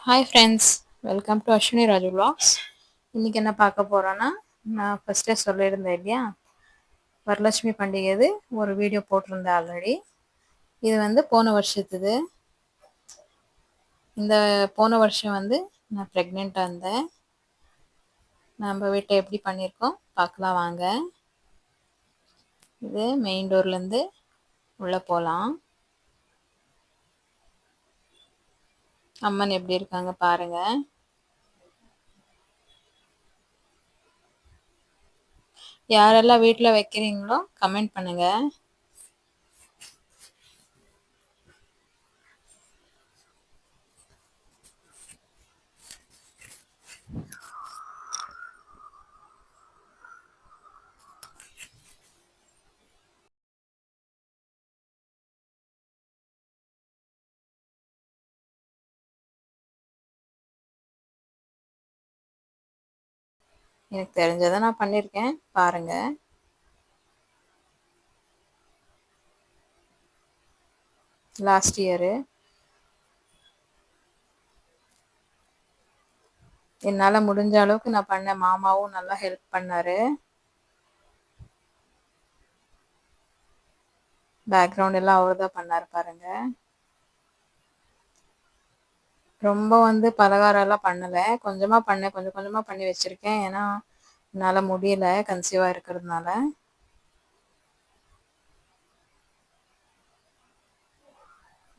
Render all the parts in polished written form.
Hi friends, welcome to Ashwini Raju vlogs. இன்றைக்கி என்ன பார்க்க போகிறோன்னா, நான் ஃபஸ்ட்டே சொல்லியிருந்தேன் இல்லையா, வரலட்சுமி பண்டிகை இது ஒரு வீடியோ போட்டிருந்தேன் ஆல்ரெடி. இது வந்து போன வருஷத்துது. இந்த போன வருஷம் வந்து நான் ப்ரெக்னெண்ட்டாக இருந்தேன். நம்ம வீட்டை எப்படி பண்ணியிருக்கோம் பார்க்கலாம் வாங்க. இது மெயின் டோர்லேருந்து உள்ளே போகலாம். அம்மன் எப்படி இருக்காங்க பாருங்கள். யாரெல்லாம் வீட்டில் வைக்கிறீங்களோ கமெண்ட் பண்ணுங்கள். எனக்கு தெரிஞ்சதை நான் பண்ணியிருக்கேன் பாருங்கள். லாஸ்ட் இயரு என்னால் முடிஞ்ச அளவுக்கு நான் பண்ணேன். மாமாவும் நல்லா ஹெல்ப் பண்ணார். பேக்ரவுண்ட் எல்லாம் அவர் தான் பண்ணார் பாருங்கள். ரொம்ப வந்து பலகாரம் எல்லாம் பண்ணலை, கொஞ்சமாக பண்ணேன், கொஞ்சம் கொஞ்சமாக பண்ணி வச்சுருக்கேன். ஏன்னா என்னால் முடியல கன்சீவாக இருக்கிறதுனால.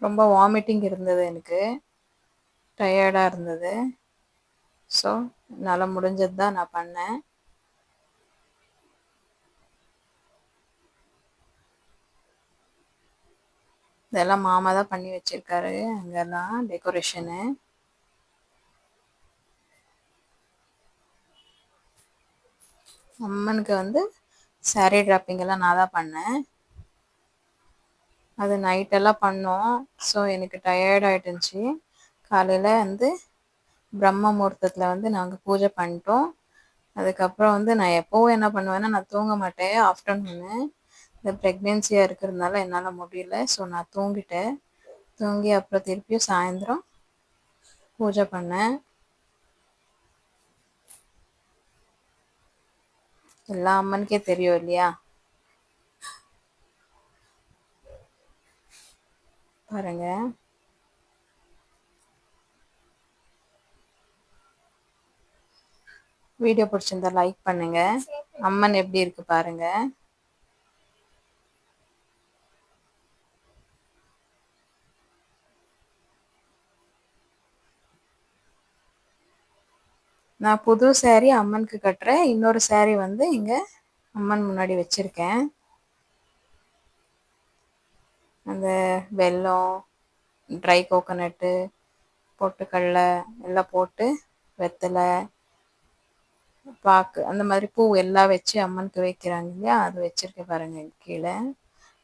ரொம்ப வாமிட்டிங் இருந்தது, எனக்கு டயர்டாக இருந்தது. ஸோ என்னால் முடிஞ்சது தான் நான் பண்ணேன். இதெல்லாம் மாமா தான் பண்ணி வச்சுருக்காரு. அங்கெல்லாம் டெக்கரேஷனு. அம்மனுக்கு வந்து சாரீ ட்ராப்பிங் எல்லாம் நான் தான் பண்ணேன். அது நைட்டெல்லாம் பண்ணோம். ஸோ எனக்கு டயர்ட் ஆகிட்டுருந்துச்சி. காலையில் வந்து பிரம்ம முகூர்த்தத்தில் வந்து நாங்கள் பூஜை பண்ணிட்டோம். அதுக்கப்புறம் வந்து நான் எப்போவும் என்ன பண்ணுவேன்னா, நான் தூங்க மாட்டேன் ஆஃப்டர்நூனு. இந்த ப்ரெக்னென்சியாக இருக்கிறதுனால என்னால் முடியல. ஸோ நான் தூங்கிட்டேன். தூங்கி அப்புறம் திருப்பியும் சாயந்தரம் பூஜை பண்ணேன். எல்லா அம்மனுக்கே தெரியும் இல்லையா. பாருங்க, வீடியோ பிடிச்சிருந்தா லைக் பண்ணுங்க. அம்மன் எப்படி இருக்கு பாருங்க. நான் புது சாரீ அம்மனுக்கு கட்டுறேன். இன்னொரு சாரீ வந்து இங்க அம்மன் முன்னாடி வச்சிருக்கேன். அந்த வெல்லம், ட்ரை கோகோனட்டு, பொட்டுக்கடலை எல்லாம் போட்டு வெத்தலை, பாக்கு, அந்த மாதிரி பூ எல்லாம் வச்சு அம்மனுக்கு வைக்கிறாங்க இல்லையா, அது வச்சிருக்கேன் பாருங்க கீழே.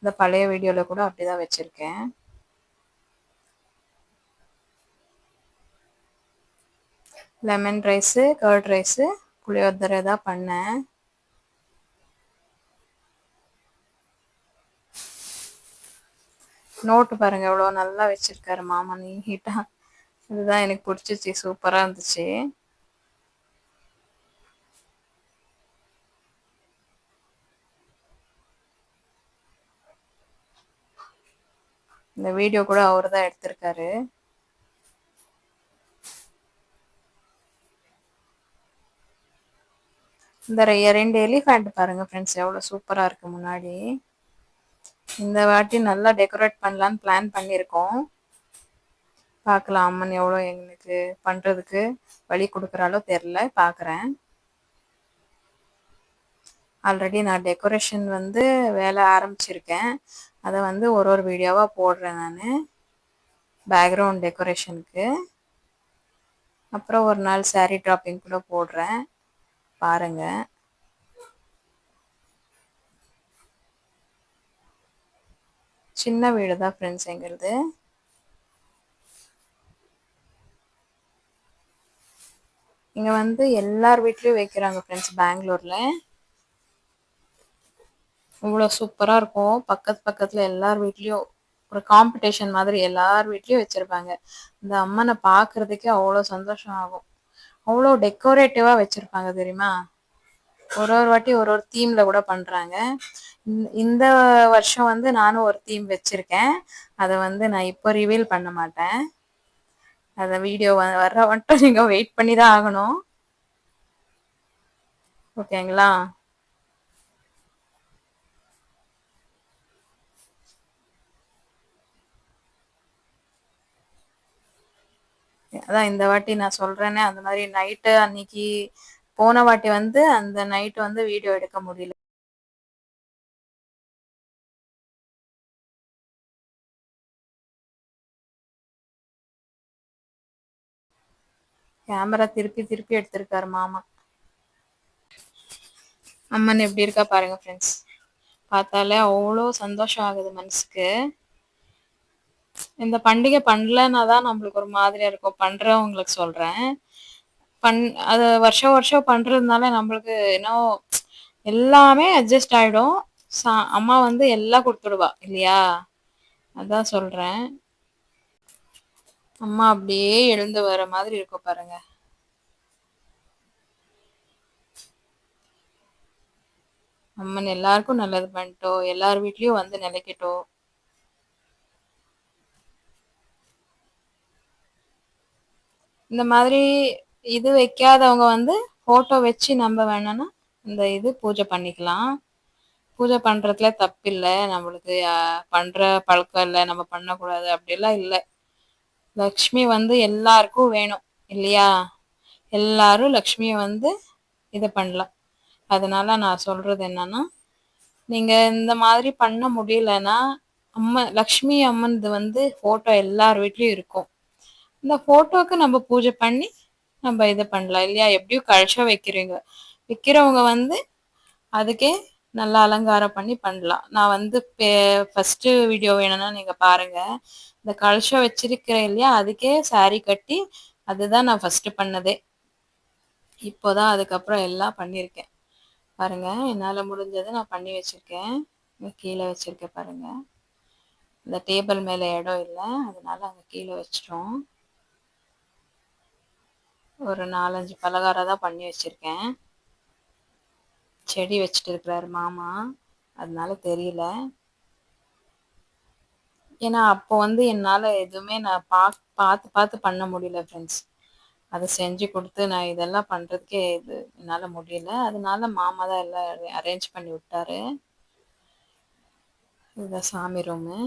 இந்த பழைய வீடியோவில் கூட அப்படிதான் வச்சிருக்கேன். லெமன் ரைஸு, கர்ட் ரைஸு, புளியோதரை தான் பண்ணேன். நோட்டு பாருங்க எவ்வளோ நல்லா வச்சிருக்காரு மாமா, நீட்டாக. இதுதான் எனக்கு பிடிச்சிச்சு, சூப்பராக இருந்துச்சு. இந்த வீடியோ கூட அவர் தான் எடுத்திருக்காரு. இந்த 2 எலிஃபண்ட் பாருங்க ஃப்ரெண்ட்ஸ், எவ்வளோ சூப்பராக இருக்கு முன்னாடி. இந்த வாட்டி நல்லா டெக்கரேட் பண்ணலான்னு பிளான் பண்ணியிருக்கோம். பார்க்கலாம் அம்மன் எவ்வளோ எங்களுக்கு பண்ணுறதுக்கு வழி கொடுக்குறாலோ தெரில, பார்க்குறேன். ஆல்ரெடி நான் டெக்கரேஷன் வந்து வேலை ஆரம்பிச்சிருக்கேன். அதை வந்து ஒரு வீடியோவாக போடுறேன் நான், பேக்ரவுண்ட் டெக்கரேஷனுக்கு. அப்புறம் ஒரு நாள் சாரீ ட்ராப்பிங் கூட போடுறேன் பாருங்க. சின்ன வீடு தான் ஃப்ரெண்ட்ஸ் எங்களுது. இங்கே வந்து எல்லார் வீட்லேயும் வைக்கிறாங்க ஃப்ரெண்ட்ஸ் பெங்களூரில். இவ்வளோ சூப்பராக இருக்கும். பக்கத்தில் எல்லார் வீட்லேயும் ஒரு காம்படிஷன் மாதிரி எல்லார் வீட்லயும் வச்சிருப்பாங்க. இந்த அம்மனை பார்க்கறதுக்கே அவ்வளோ சந்தோஷம் ஆகும். அவ்வளோ டெக்கரேட்டிவா வச்சிருப்பாங்க தெரியுமா? ஒரு ஒரு வாட்டி ஒரு ஒரு தீம்ல கூட பண்றாங்க. இந்த வருஷம் வந்து நானும் ஒரு தீம் வச்சிருக்கேன். அதை வந்து நான் இப்போ ரிவீல் பண்ண மாட்டேன். அத வீடியோ வர்ற மட்டும் நீங்க வெயிட் பண்ணி தான் ஆகணும். ஓகேங்களா? அதான் இந்த வாட்டி நான் சொல்றேனே, அந்த மாதிரி நைட்டு அன்னைக்கு போன வாட்டி வந்து அந்த நைட் வந்து வீடியோ எடுக்க முடியல. கேமரா திருப்பி திருப்பி எடுத்திருக்காரு மாமா. அம்மன் எப்படி இருக்கா பாருங்க ஃப்ரெண்ட்ஸ். பார்த்தாலே அவ்வளோ சந்தோஷம் ஆகுது மனசுக்கு. இந்த பண்டிகை பண்ணலன்னா தான் நம்மளுக்கு ஒரு மாதிரியா இருக்கும். பண்றவங்களுக்கு சொல்றேன். பண் அது வருஷம் வருஷம் பண்றதுனால நம்மளுக்கு இன்னும் எல்லாமே அட்ஜஸ்ட் ஆயிடும். அம்மா வந்து எல்லாம் கொடுத்துடுவா இல்லையா? அதான் சொல்றேன். அம்மா அப்படியே எழுந்து வர மாதிரி இருக்கும் பாருங்க. அம்மன் எல்லாருக்கும் நல்லது பண்ணிட்டோம். எல்லார் வீட்லயும் வந்து நிலைக்கட்டும். இந்த மாதிரி இது வைக்காதவங்க வந்து போட்டோ வச்சு நம்ம வேணும்னா இந்த இது பூஜை பண்ணிக்கலாம். பூஜை பண்றதுல தப்பில்ல. நம்மளுக்கு பண்ற பழக்கம் இல்லை, நம்ம பண்ணக்கூடாது அப்படிலாம் இல்லை. லக்ஷ்மி வந்து எல்லாருக்கும் வேணும் இல்லையா? எல்லாரும் லக்ஷ்மியை வந்து இது பண்ணலாம். அதனால நான் சொல்றது என்னன்னா, நீங்க இந்த மாதிரி பண்ண முடியலன்னா லக்ஷ்மி அம்மன் வந்து போட்டோ எல்லார் வீட்லயும் இருக்கும். இந்த போட்டோக்கு நம்ம பூஜை பண்ணி நம்ம இது பண்ணலாம் இல்லையா? எப்படியும் கலசம் வைக்கிறவங்க வந்து அதுக்கே நல்லா அலங்காரம் பண்ணி பண்ணலாம். நான் வந்து ஃபர்ஸ்ட் வீடியோ வேணும்னா நீங்க பாருங்க. இந்த கலசம் வச்சிருக்கிறேன் இல்லையா, அதுக்கே saree கட்டி அதுதான் நான் ஃபர்ஸ்ட் பண்ணதே. இப்போதான் அதுக்கப்புறம் எல்லாம் பண்ணியிருக்கேன். பாருங்க, என்னால முடிஞ்சதை நான் பண்ணி வச்சிருக்கேன். கீழே வச்சிருக்கேன் பாருங்க. இந்த டேபிள் மேல இடம் இல்லை, அதனால அங்க கீழே வச்சிட்டோம். ஒரு 4-5 பலகாரம் தான் பண்ணி வச்சிருக்கேன். செடி வச்சுட்டு இருக்கிறாரு மாமா, அதனால தெரியல. ஏன்னா அப்போ வந்து என்னால எதுவுமே நான் பார்த்து பார்த்து பண்ண முடியல ஃப்ரெண்ட்ஸ். அதை செஞ்சு கொடுத்து நான் இதெல்லாம் பண்றதுக்கே என்னால முடியல. அதனால மாமா தான் எல்லாம் அரேஞ்ச் பண்ணி விட்டாரு. இதுதான் சாமி ரூமு.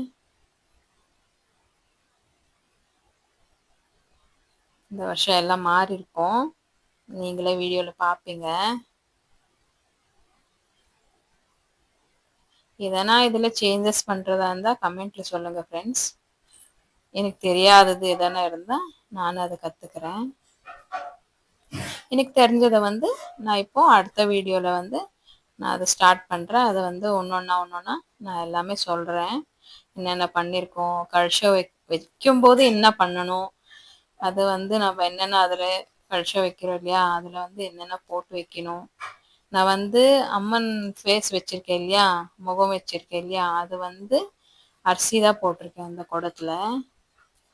இந்த வருஷம் எல்லாம் மாறி இருக்கும், நீங்களே வீடியோல பாப்பீங்க. எதனா இதுல சேஞ்சஸ் பண்றதா இருந்தா கமெண்ட்ல சொல்லுங்க ஃப்ரெண்ட்ஸ். எனக்கு தெரியாதது எதனா இருந்தா நானும் அதை கத்துக்கிறேன். எனக்கு தெரிஞ்சதை வந்து நான் இப்போ அடுத்த வீடியோல வந்து நான் அதை ஸ்டார்ட் பண்றேன். அதை வந்து ஒன்னொன்னா நான் எல்லாமே சொல்றேன். என்னென்ன பண்ணியிருக்கோம், கலசம் வைக்கும்போது என்ன பண்ணணும், அது வந்து நம்ம என்னென்ன அதில் கலசம் வைக்கிறோம் இல்லையா, அதில் வந்து என்னென்ன போட்டு வைக்கணும். நான் வந்து அம்மன் ஃபேஸ் வச்சிருக்கேன் இல்லையா, முகம் வச்சிருக்கேன் இல்லையா, அது வந்து அரிசி தான் போட்டிருக்கேன் அந்த குடத்துல.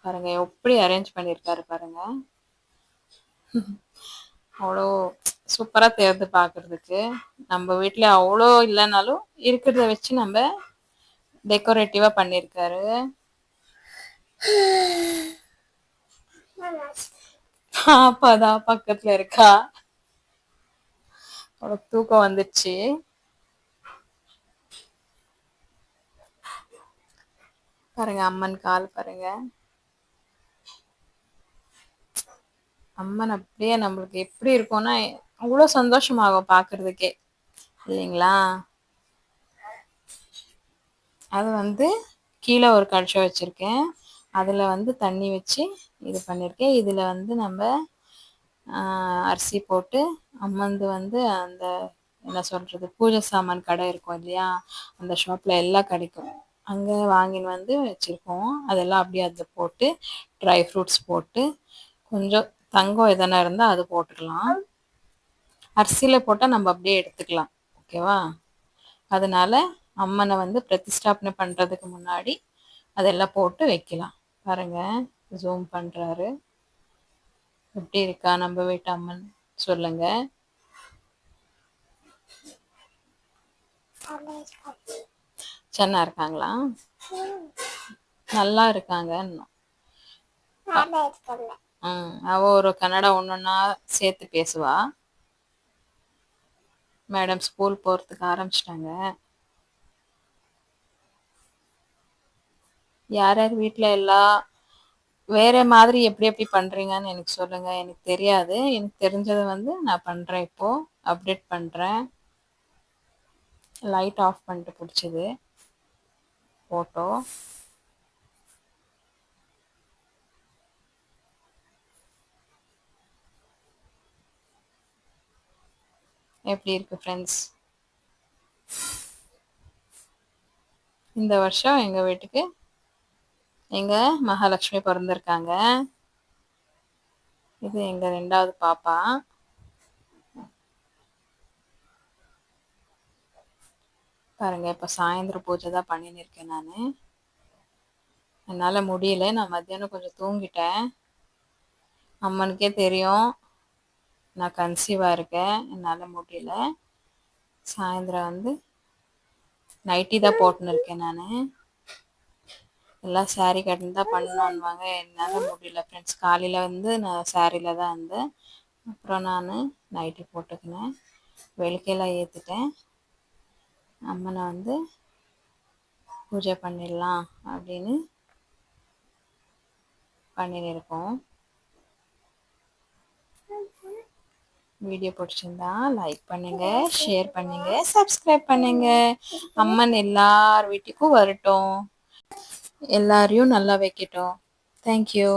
பாருங்க எப்படி அரேஞ்ச் பண்ணியிருக்காரு பாருங்க. அவ்வளோ சூப்பரா தெரியுது பார்க்கிறதுக்கு. நம்ம வீட்ல அவ்வளோ இல்லைனாலும் இருக்கிறத வச்சு நம்ம டெக்கரேட்டிவா பண்ணியிருக்காரு. பாப்பாதான் பக்கத்துல இருக்கா. அவளுக்கு தூக்கம் வந்துடுச்சு. பாருங்க அம்மன் கால் பாருங்க. அம்மன் அப்படியே நம்மளுக்கு எப்படி இருக்கும்னா அவ்வளோ சந்தோஷமாகும் பார்க்கிறதுக்கே இல்லைங்களா? அது வந்து கீழே ஒரு கலசம் வச்சிருக்கேன். அதுல வந்து தண்ணி வச்சு இது பண்ணியிருக்கேன். இதுல வந்து நம்ம அரிசி போட்டு அம்மந்து வந்து அந்த என்ன சொல்றது, பூஜை சாமான் கடை இருக்கும் இல்லையா, அந்த ஷாப்ல எல்லாம் கிடைக்கும். அங்கே வாங்கின்னு வந்து வச்சிருக்கோம். அதெல்லாம் அப்படியே அதில் போட்டு ட்ரை ஃப்ரூட்ஸ் போட்டு கொஞ்சம் தங்கம் எதனா இருந்தால் அது போட்டுக்கலாம். அரிசியில் போட்டால் நம்ம அப்படியே எடுத்துக்கலாம். ஓகேவா? அதனால அம்மனை வந்து பிரதிஷ்டாபனை பண்ணுறதுக்கு முன்னாடி அதெல்லாம் போட்டு வைக்கலாம். பாருங்க, ஜூம் பண்றாரு. எப்படி இருக்கா நம்ம வீட்டு அம்மன் சொல்லுங்க. சென்னா இருக்காங்களா? நல்லா இருக்காங்க. அவ ஒரு கன்னடா ஒன்னொன்னா சேர்த்து பேசுவா. மேடம் ஸ்கூல் போறதுக்கு ஆரம்பிச்சிட்டாங்க. யார் யார் வீட்ல எல்லாம் வேற மாதிரி எப்படி எப்படி பண்றீங்கன்னு எனக்கு சொல்லுங்க. எனக்கு தெரியாது. எனக்கு தெரிஞ்சதை வந்து நான் பண்றேன். இப்போ அப்டேட் பண்றேன். லைட் ஆஃப் பண்ணிட்டு பிடிச்சது போட்டோ. எப்படி இருக்கு ஃப்ரெண்ட்ஸ்? இந்த வருஷம் எங்க வீட்டுக்கு எங்க மகாலட்சுமி பிறந்திருக்காங்க. இது எங்க 2வது பாப்பா. பாருங்க, இப்ப சாயந்தரம் பூஜை தான் பண்ணின்னு இருக்கேன் நானு. என்னால முடியல. நான் மத்தியானம் கொஞ்சம் தூங்கிட்டேன். அம்மனுக்கே தெரியும் நான் கன்சீவா இருக்கேன். என்னால முடியல. சாயந்தரம் வந்து நைட்டி தான் போட்டுன்னு இருக்கேன் நானு. எல்லாம் சாரீ கட்டின்னு தான் பண்ணணுன்னுவாங்க. என்னால் முடியல ஃப்ரெண்ட்ஸ். காலையில் வந்து நான் சாரியில் தான் இருந்தேன். அப்புறம் நான் நைட்டி போட்டுக்கினேன். வெளுக்கையெல்லாம் ஏற்றிட்டேன். அம்மனை வந்து பூஜை பண்ணிடலாம் அப்படின்னு பண்ணின்னு இருக்கோம். வீடியோ பிடிச்சிருந்தா லைக் பண்ணுங்க, ஷேர் பண்ணுங்க, சப்ஸ்கிரைப் பண்ணுங்க. அம்மன் எல்லார் வீட்டுக்கும் வரட்டும், எல்லாரையும் நல்லா வைக்கட்டும். தேங்க்யூ.